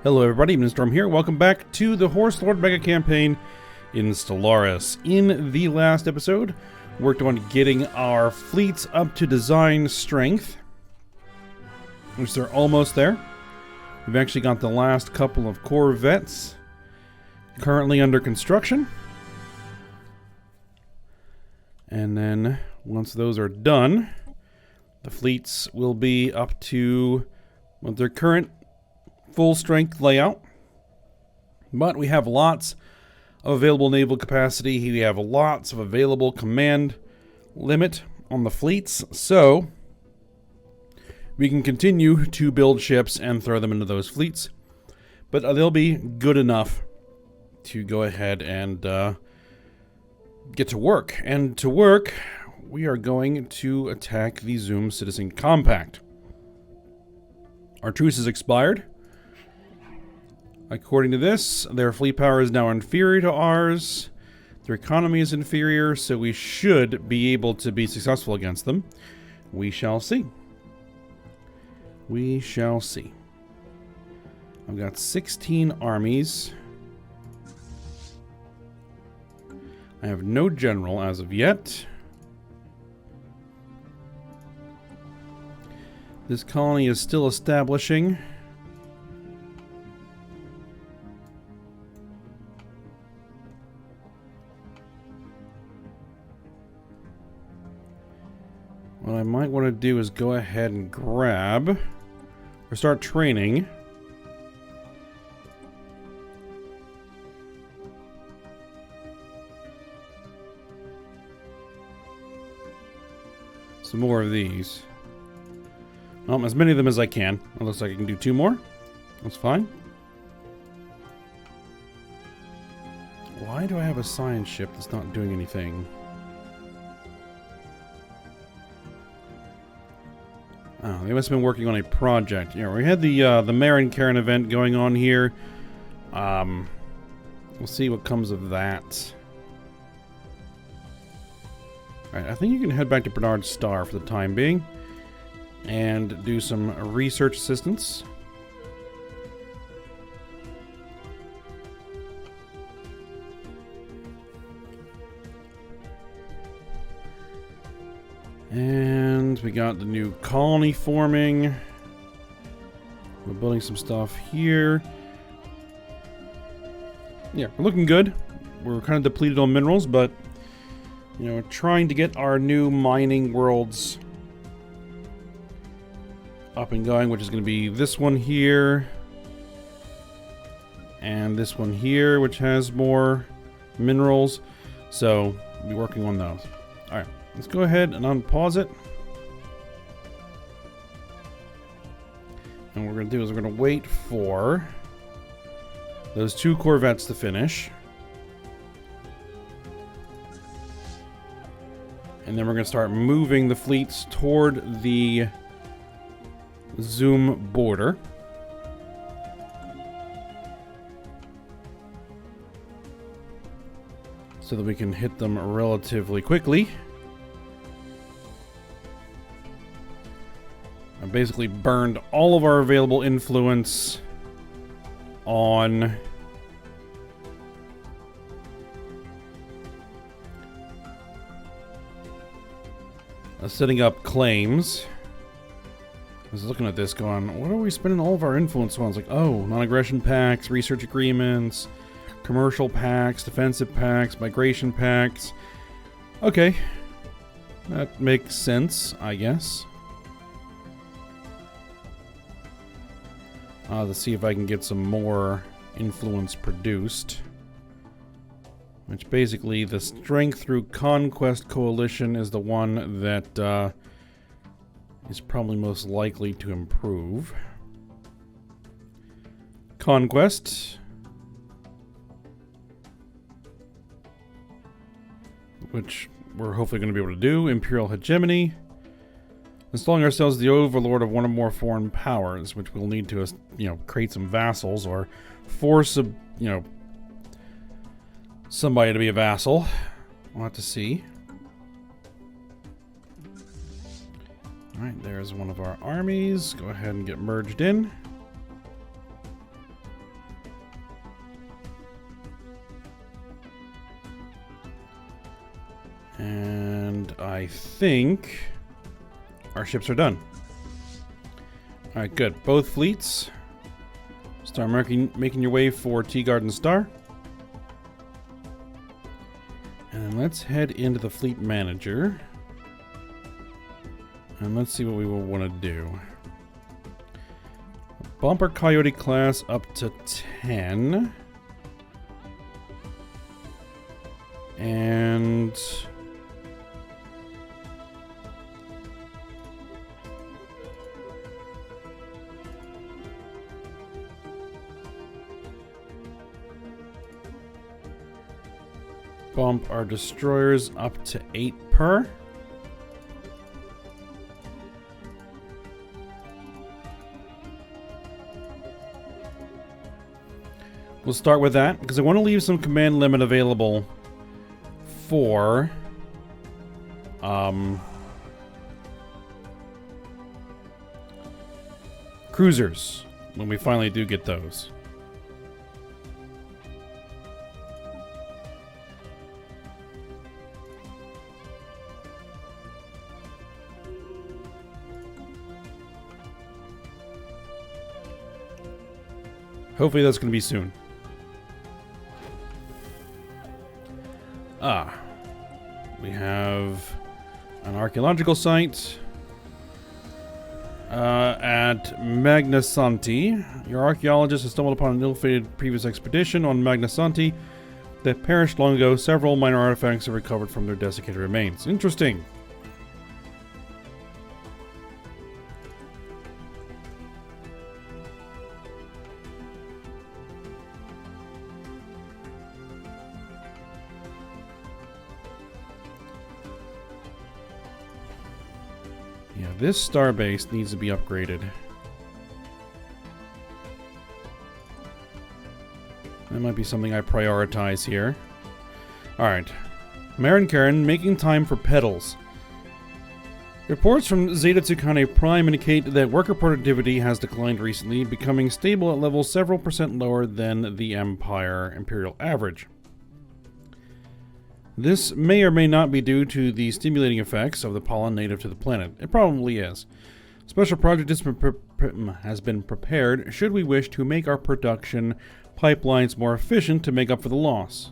Hello everybody, Storm here. Welcome back to the Horse Lord Mega Campaign in Stellaris. In the last episode, we worked on getting our fleets up to design strength, which they're almost there. We've actually got the last couple of corvettes currently under construction. And then once those are done, the fleets will be up to their current full strength layout, but we have lots of available naval capacity. We have lots of available command limit on the fleets, so we can continue to build ships and throw them into those fleets, but they'll be good enough to go ahead and get to work. And to work, we are going to attack the Zoom Citizen Compact. Our truce has expired. According to this, their fleet power is now inferior to ours. Their economy is inferior, so we should be able to be successful against them. We shall see. We shall see. I've got 16 armies. I have no general as of yet. This colony is still establishing. What I might want to do is go ahead and grab or start training some more of these. As many of them as I can. It looks like I can do 2 more. That's fine. Why do I have a science ship that's not doing anything? Oh, they must have been working on a project. Yeah, we had the Marin Karen event going on here. We'll see what comes of that. Alright, I think you can head back to Bernard's Star for the time being and do some research assistance. And we got the new colony forming. We're building some stuff here. Yeah, we're looking good. We're kind of depleted on minerals, but you know, trying to get our new mining worlds up and going, which is going to be this one here and this one here, which has more minerals. So we'll be working on those. All right. Let's go ahead and unpause it. And what we're going to do is we're going to wait for those 2 corvettes to finish. And then we're going to start moving the fleets toward the Zoom border. So that we can hit them relatively quickly. I basically burned all of our available influence on setting up claims. I was looking at this going, what are we spending all of our influence on? It's like, oh, non-aggression pacts, research agreements, commercial pacts, defensive pacts, migration pacts. Okay. That makes sense, I guess. Let's see if I can get some more influence produced. Which basically, the strength through Conquest Coalition is the one that is probably most likely to improve. Conquest. Which we're hopefully going to be able to do. Imperial Hegemony. Installing ourselves the overlord of one or more foreign powers, which we'll need to, create some vassals or force somebody to be a vassal. We'll have to see. Alright, there's one of our armies. Go ahead and get merged in. And I think our ships are done. Alright, good. Both fleets. Start making your way for Tea Garden Star. And let's head into the fleet manager. And let's see what we will want to do. Bump our Coyote class up to 10. And bump our destroyers up to 8 per. We'll start with that because I want to leave some command limit available for cruisers when we finally do get those. Hopefully that's going to be soon. We have an archaeological site at Magnasanti. Your archaeologist has stumbled upon an ill-fated previous expedition on Magnasanti that perished long ago. Several minor artifacts are recovered from their desiccated remains. Interesting. Yeah, this starbase needs to be upgraded. That might be something I prioritize here. Alright. Marin Karen, making time for pedals. Reports from Zeta Tucanae Prime indicate that worker productivity has declined recently, becoming stable at levels several percent lower than the Imperial average. This may or may not be due to the stimulating effects of the pollen native to the planet. It probably is. A special project has been prepared should we wish to make our production pipelines more efficient to make up for the loss.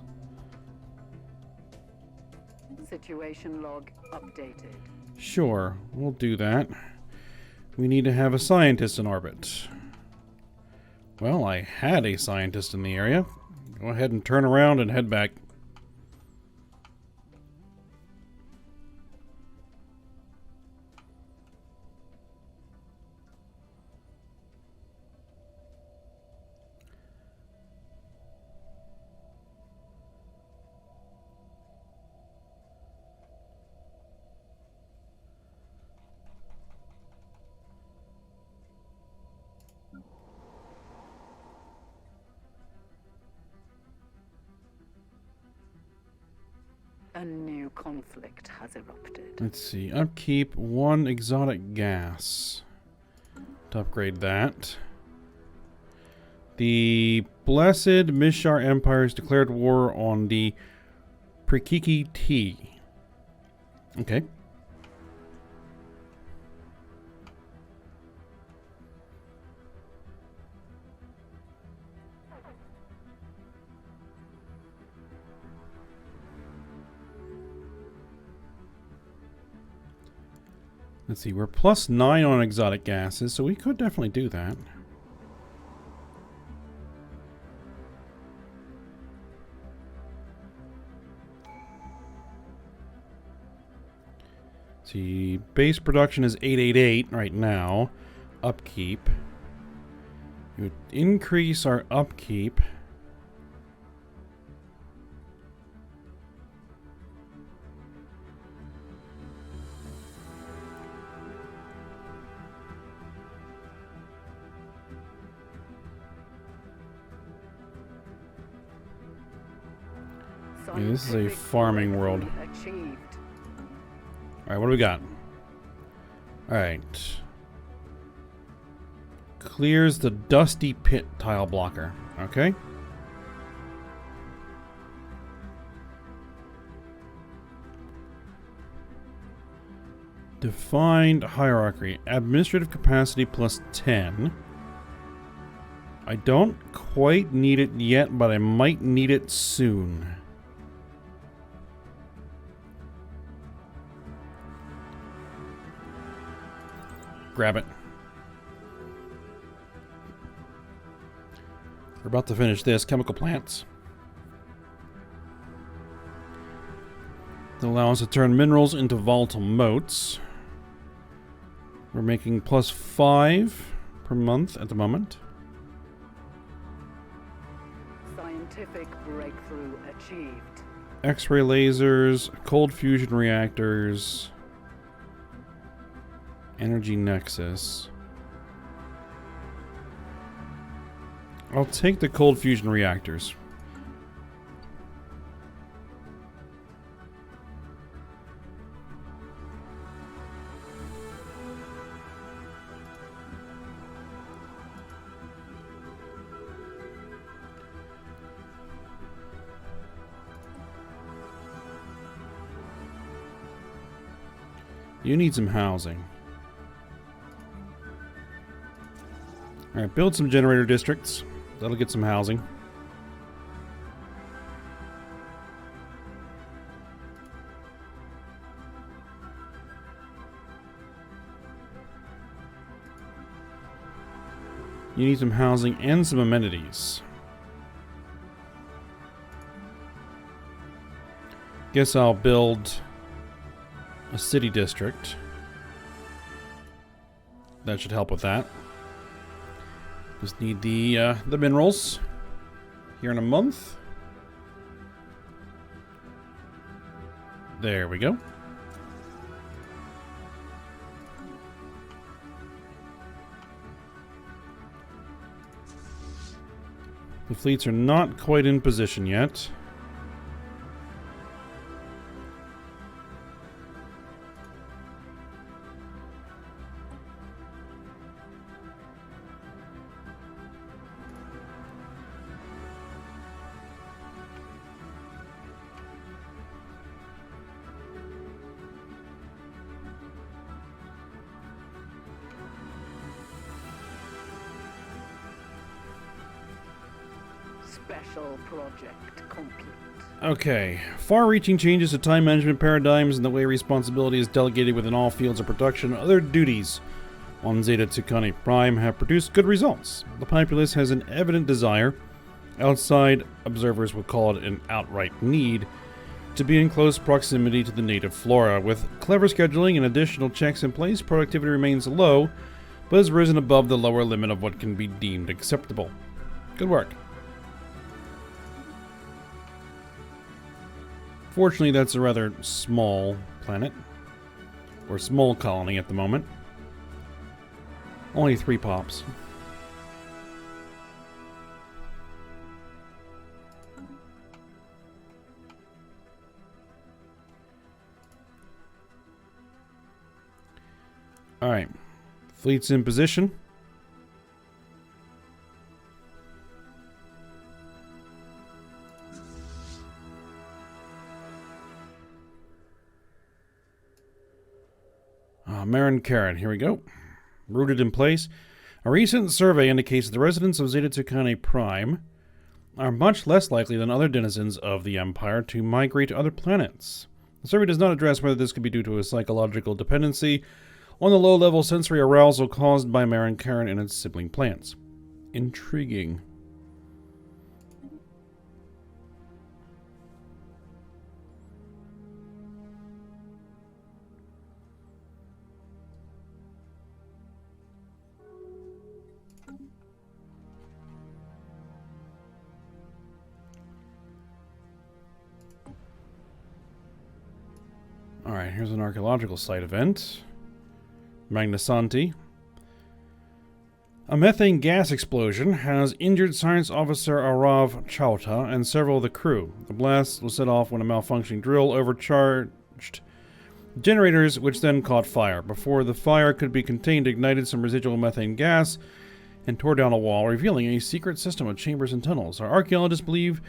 Situation log updated. Sure, we'll do that. We need to have a scientist in orbit. Well, I had a scientist in the area. Go ahead and turn around and head back. A new conflict has erupted. Let's see. Upkeep 1 exotic gas. To upgrade that. The Blessed Mishar Empire has declared war on the Prekiki T. Okay. Let's see, we're +9 on exotic gases, so we could definitely do that. See, base production is 888 right now. Upkeep. You would increase our upkeep. Yeah, this is a farming world. Alright, what do we got? Alright. Clears the dusty pit tile blocker. Okay. Defined hierarchy. Administrative capacity plus 10. I don't quite need it yet, but I might need it soon. Grab it. We're about to finish this. Chemical plants. They'll allow us to turn minerals into volatile motes. We're making plus 5 per month at the moment. Scientific breakthrough achieved. X-ray lasers, cold fusion reactors, energy nexus. I'll take the cold fusion reactors. You need some housing. Alright, build some generator districts. That'll get some housing. You need some housing and some amenities. Guess I'll build a city district. That should help with that. Just need the minerals here in a month. There we go. The fleets are not quite in position yet. Special project complete. Okay. Far-reaching changes to time management paradigms and the way responsibility is delegated within all fields of production and other duties on Zeta Tucani Prime have produced good results. The populace has an evident desire, outside observers would call it an outright need, to be in close proximity to the native flora. With clever scheduling and additional checks in place, productivity remains low, but has risen above the lower limit of what can be deemed acceptable. Good work. Fortunately, that's a rather small planet, or small colony at the moment. Only 3 pops. Alright, fleet's in position. Marin Karen, here we go. Rooted in place. A recent survey indicates that the residents of Zeta Tucani Prime are much less likely than other denizens of the Empire to migrate to other planets. The survey does not address whether this could be due to a psychological dependency on the low-level sensory arousal caused by Marin Karen and its sibling planets. Intriguing. Alright, here's an archaeological site event. Magnasanti. A methane gas explosion has injured Science Officer Arav Chauta and several of the crew. The blast was set off when a malfunctioning drill overcharged generators, which then caught fire. Before the fire could be contained, it ignited some residual methane gas and tore down a wall, revealing a secret system of chambers and tunnels. Our archaeologists believe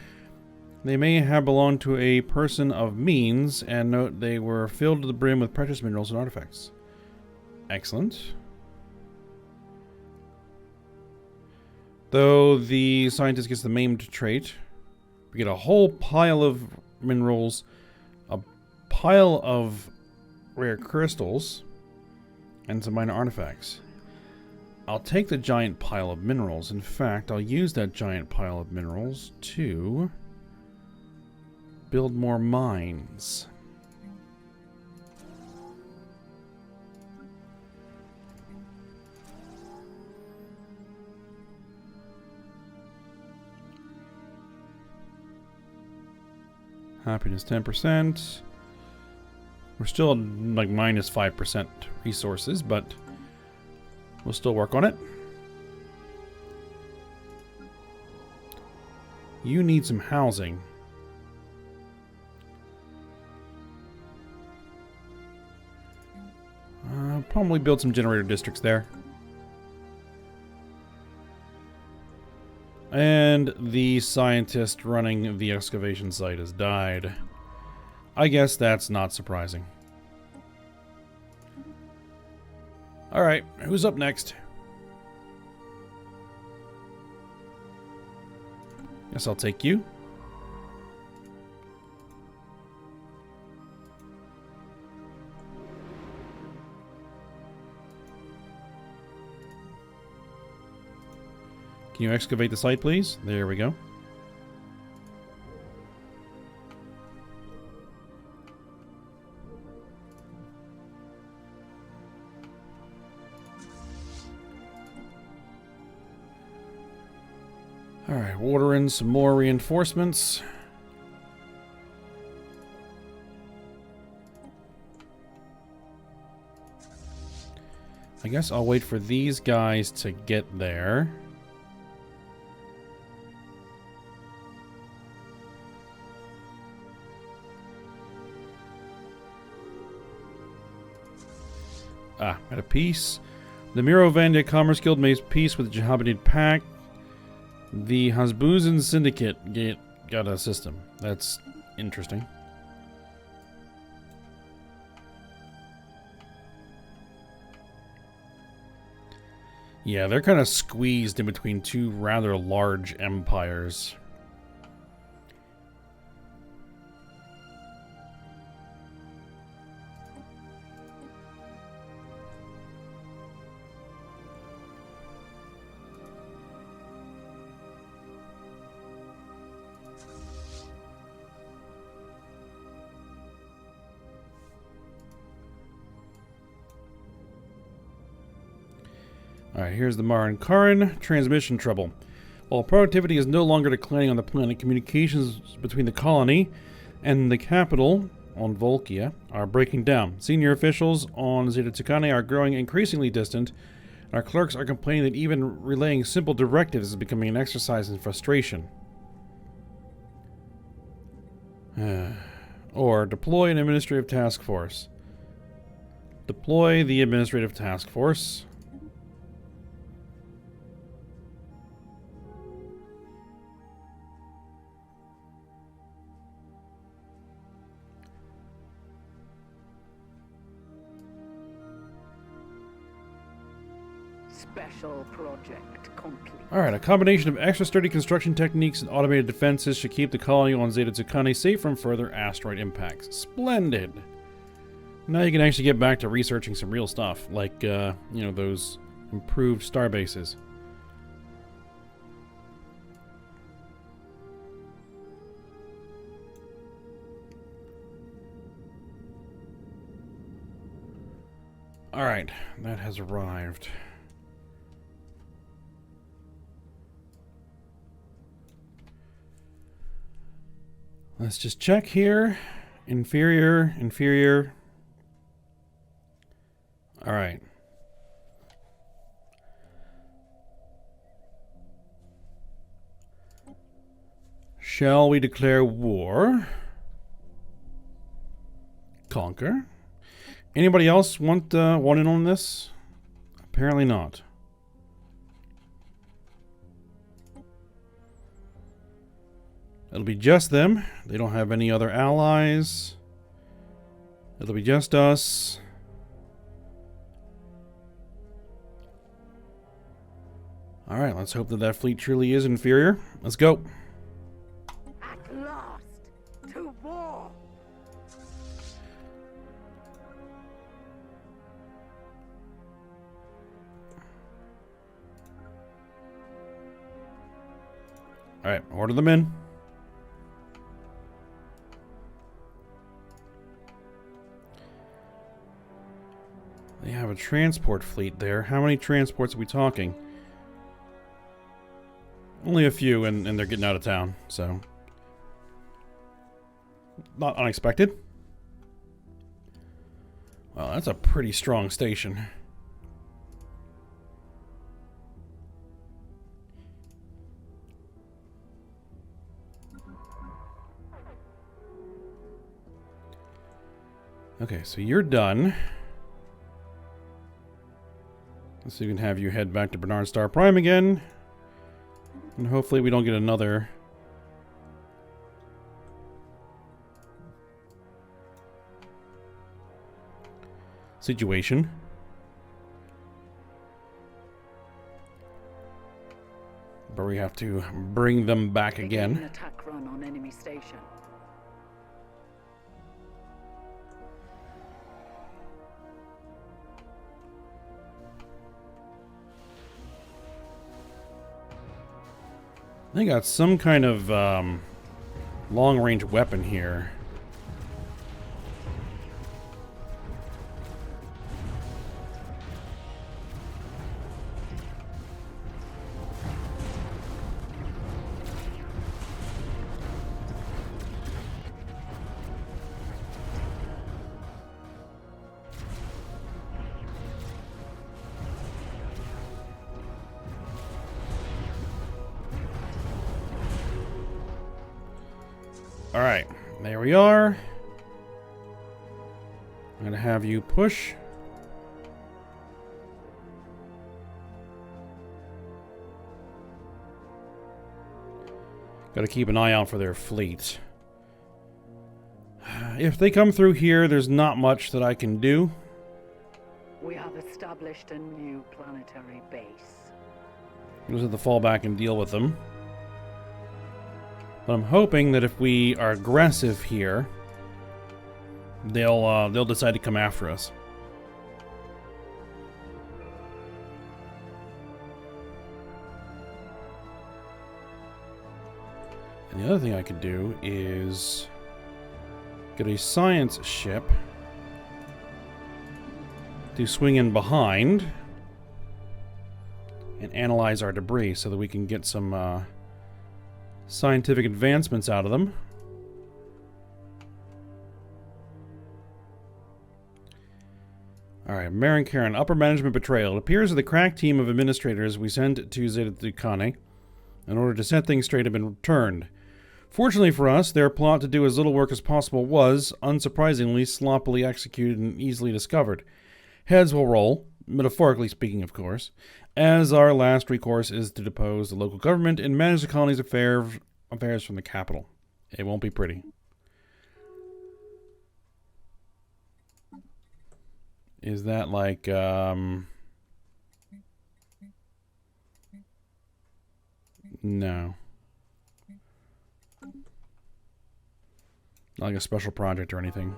they may have belonged to a person of means, and note they were filled to the brim with precious minerals and artifacts. Excellent. Though the scientist gets the maimed trait, we get a whole pile of minerals, a pile of rare crystals, and some minor artifacts. I'll take the giant pile of minerals. In fact, I'll use that giant pile of minerals to build more mines. Happiness 10%. We're still like minus 5% resources, but we'll still work on it. You need some housing. Probably build some generator districts there. And the scientist running the excavation site has died. I guess that's not surprising. Alright, who's up next? Guess I'll take you. Can you excavate the site, please? There we go. Alright, water in some more reinforcements. I guess I'll wait for these guys to get there. At a peace. The Mirovandia Commerce Guild makes peace with the Jehabadid Pact. The Hasbuzan Syndicate got a system. That's interesting. Yeah, they're kind of squeezed in between two rather large empires. Alright, here's the Maran Karin. Transmission trouble. While productivity is no longer declining on the planet, communications between the colony and the capital on Volkia are breaking down. Senior officials on Zeta Tucane are growing increasingly distant, and our clerks are complaining that even relaying simple directives is becoming an exercise in frustration. Or deploy an administrative task force. Deploy the administrative task force. Special project complete. Alright, a combination of extra sturdy construction techniques and automated defenses should keep the colony on Zeta Tucane safe from further asteroid impacts. Splendid! Now you can actually get back to researching some real stuff, like, you know, those improved star bases. Alright, that has arrived. Let's just check here. Inferior, inferior. All right. Shall we declare war? Conquer? Anybody else want in on this? Apparently not. It'll be just them. They don't have any other allies. It'll be just us. Alright, let's hope that that fleet truly is inferior. Let's go. At last, to war! Alright, order them in. They have a transport fleet there. How many transports are we talking? Only a few, and they're getting out of town, so... Not unexpected. Well, that's a pretty strong station. Okay, so you're done. So we can have you head back to Bernard Star Prime again. And hopefully we don't get another situation. But we have to bring them back again. An attack run on enemy station. They got some kind of long-range weapon here. Alright, there we are. I'm going to have you push. Got to keep an eye out for their fleet. If they come through here, there's not much that I can do. We have established a new planetary base. We'll just have to fall back and deal with them. But I'm hoping that if we are aggressive here, they'll decide to come after us. And the other thing I could do is get a science ship to swing in behind and analyze our debris so that we can get some scientific advancements out of them. Alright, Marin Karen, upper management betrayal. It appears that the crack team of administrators we sent to Zeta Ducane in order to set things straight have been returned. Fortunately for us, their plot to do as little work as possible was, unsurprisingly, sloppily executed and easily discovered. Heads will roll, metaphorically speaking, of course, as our last recourse is to depose the local government and manage the colony's affairs from the capital. It won't be pretty. Is that like, no. Not like a special project or anything.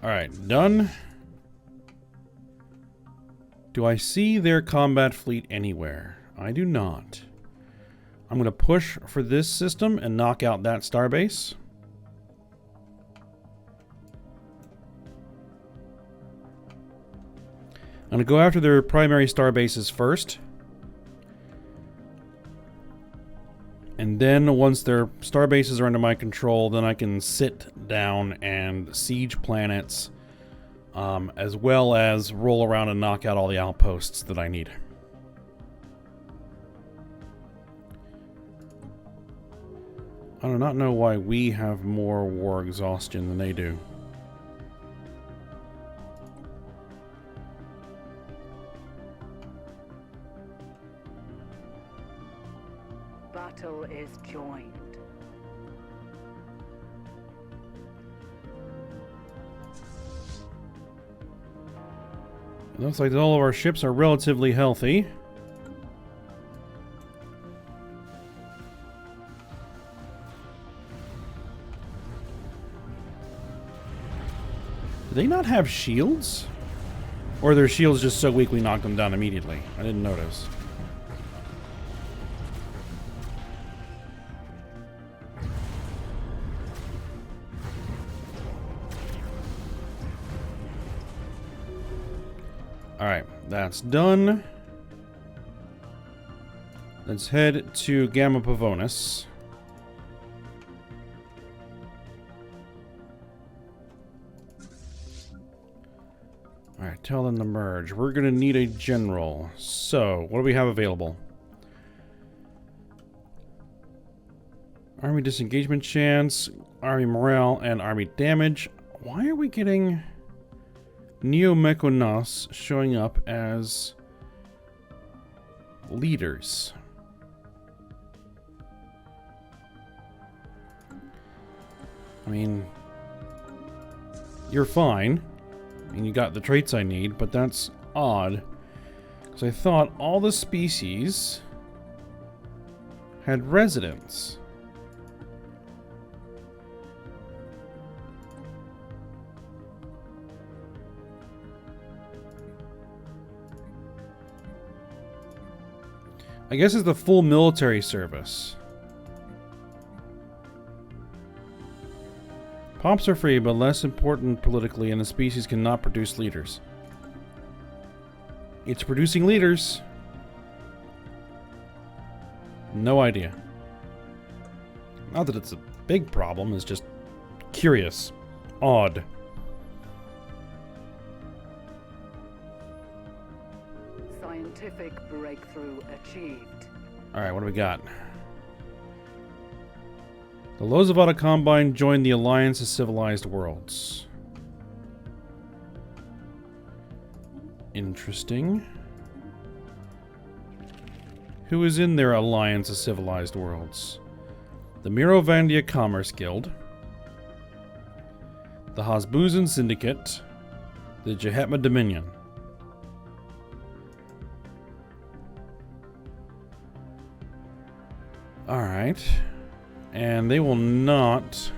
Alright, done. Do I see their combat fleet anywhere? I do not. I'm going to push for this system and knock out that starbase. I'm going to go after their primary starbases first. And then once their starbases are under my control, then I can sit down and siege planets, as well as roll around and knock out all the outposts that I need. I do not know why we have more war exhaustion than they do. battle is joined. It looks like all of our ships are relatively healthy. Do they not have shields? Or are their shields just so weak we knocked them down immediately? I didn't notice. Alright, that's done. Let's head to Gamma Pavonis. Alright, tell them to merge. We're going to need a general. So, what do we have available? Army disengagement chance, army morale, and army damage. Why are we getting Neo-Mechonos showing up as leaders? I mean, you're fine, and you got the traits I need, but that's odd. Because I thought all the species had residents. I guess it's the full military service. Pops are free, but less important politically, and the species cannot produce leaders. It's producing leaders. No idea. Not that it's a big problem, it's just curious. Odd. Scientific breakthrough achieved. Alright, what do we got? The Lozavata Combine joined the Alliance of Civilized Worlds. Interesting. Who is in their Alliance of Civilized Worlds? The Mirovandia Commerce Guild, the Hasbuzan Syndicate, the Jehetma Dominion. Alright. And they will not,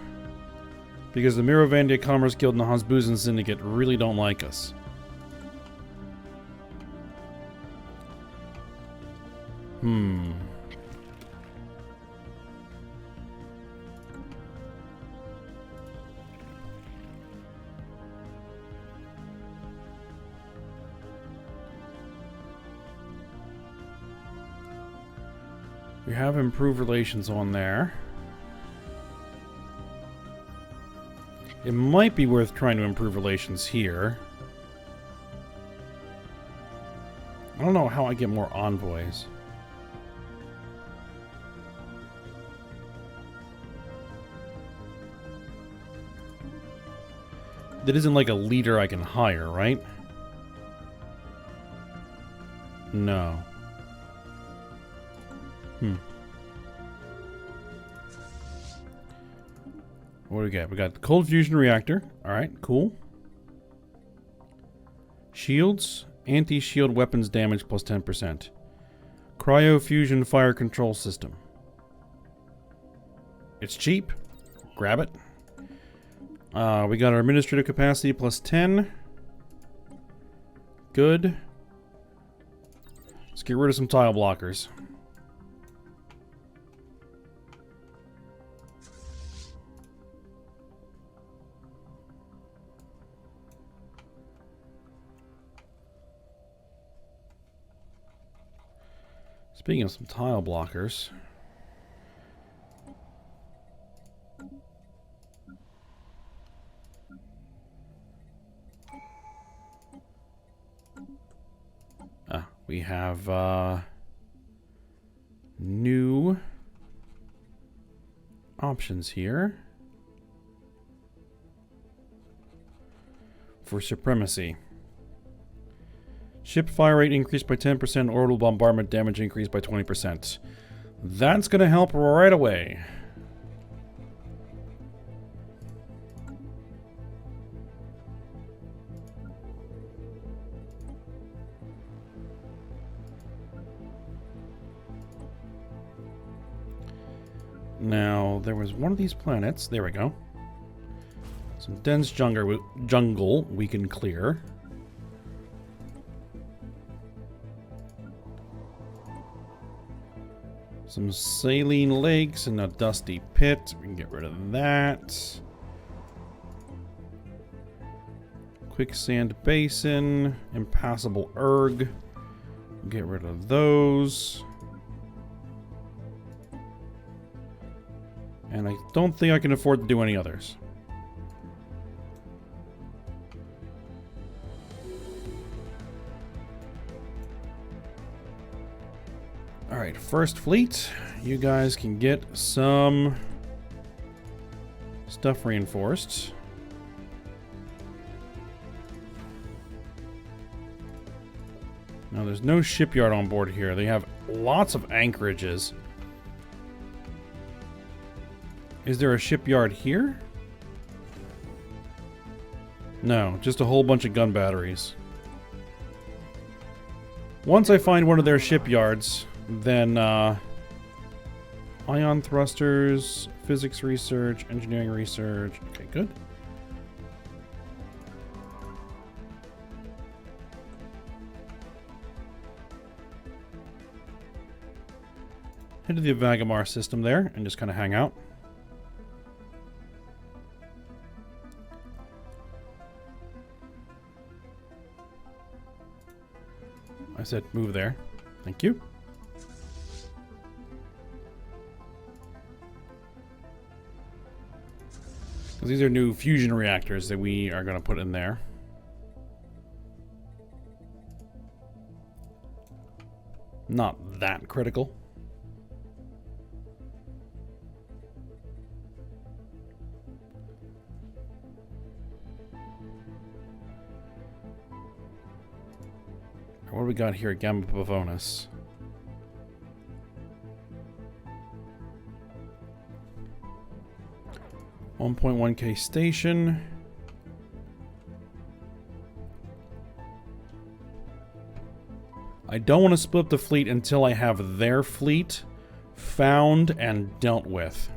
because the Mirovandia Commerce Guild and the Hasbuzan Syndicate really don't like us. We have improved relations on there. It might be worth trying to improve relations here. I don't know how I get more envoys. That isn't like a leader I can hire, right? No. What do we got? We got the cold fusion reactor. Alright, cool. Shields. Anti-shield weapons damage plus 10%. Cryo fusion fire control system. It's cheap. Grab it. We got our administrative capacity plus 10. Good. Let's get rid of some tile blockers. Speaking of some tile blockers, we have new options here for supremacy. Ship fire rate increased by 10%, orbital bombardment damage increased by 20%. That's going to help right away. Now, there was one of these planets. There we go. Some dense jungle we can clear. Some saline lakes and a dusty pit. We can get rid of that. Quicksand basin. Impassable erg. Get rid of those. And I don't think I can afford to do any others. Alright, first fleet. You guys can get some stuff reinforced. Now, there's no shipyard on board here. They have lots of anchorages. Is there a shipyard here? No, just a whole bunch of gun batteries. Once I find one of their shipyards, then ion thrusters, physics research, engineering research. Okay, good. Head to the Vagamar system there and just kind of hang out. I said move there. Thank you. Because these are new fusion reactors that we are going to put in there. Not that critical. What do we got here? Gamma Pavonis. $1.1K station. I don't want to split up the fleet until I have their fleet found and dealt with.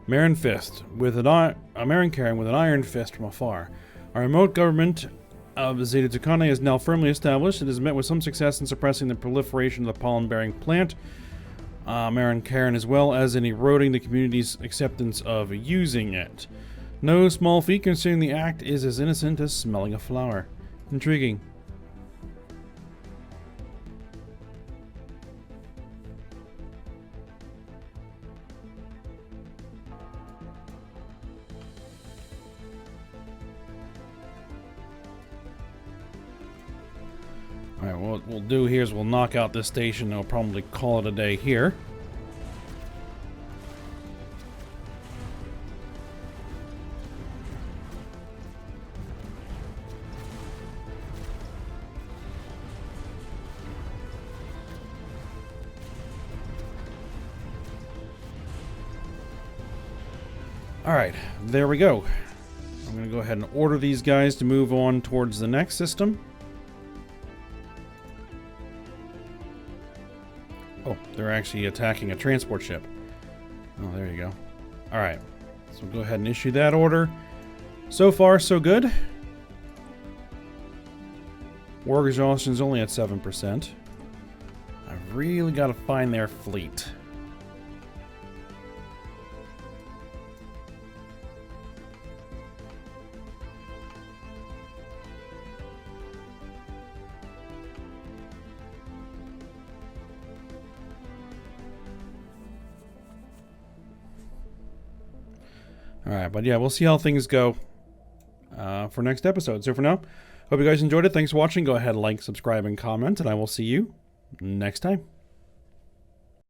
Marin Fist with a Marin carrying with an iron fist from afar. Our remote government of Zeta Tucanae is now firmly established. It has met with some success in suppressing the proliferation of the pollen-bearing plant, Marin Karen, as well as in eroding the community's acceptance of using it. No small feat considering the act is as innocent as smelling a flower. Intriguing. Alright, what we'll do here is we'll knock out this station and we'll probably call it a day here. Alright, there we go. I'm going to go ahead and order these guys to move on towards the next system. Oh, they're actually attacking a transport ship. Oh, there you go. Alright, so we'll go ahead and issue that order. So far, so good. War exhaustion is only at 7%. I've really got to find their fleet. Alright, but yeah, we'll see how things go for next episode. So for now, hope you guys enjoyed it. Thanks for watching. Go ahead, like, subscribe, and comment, and I will see you next time.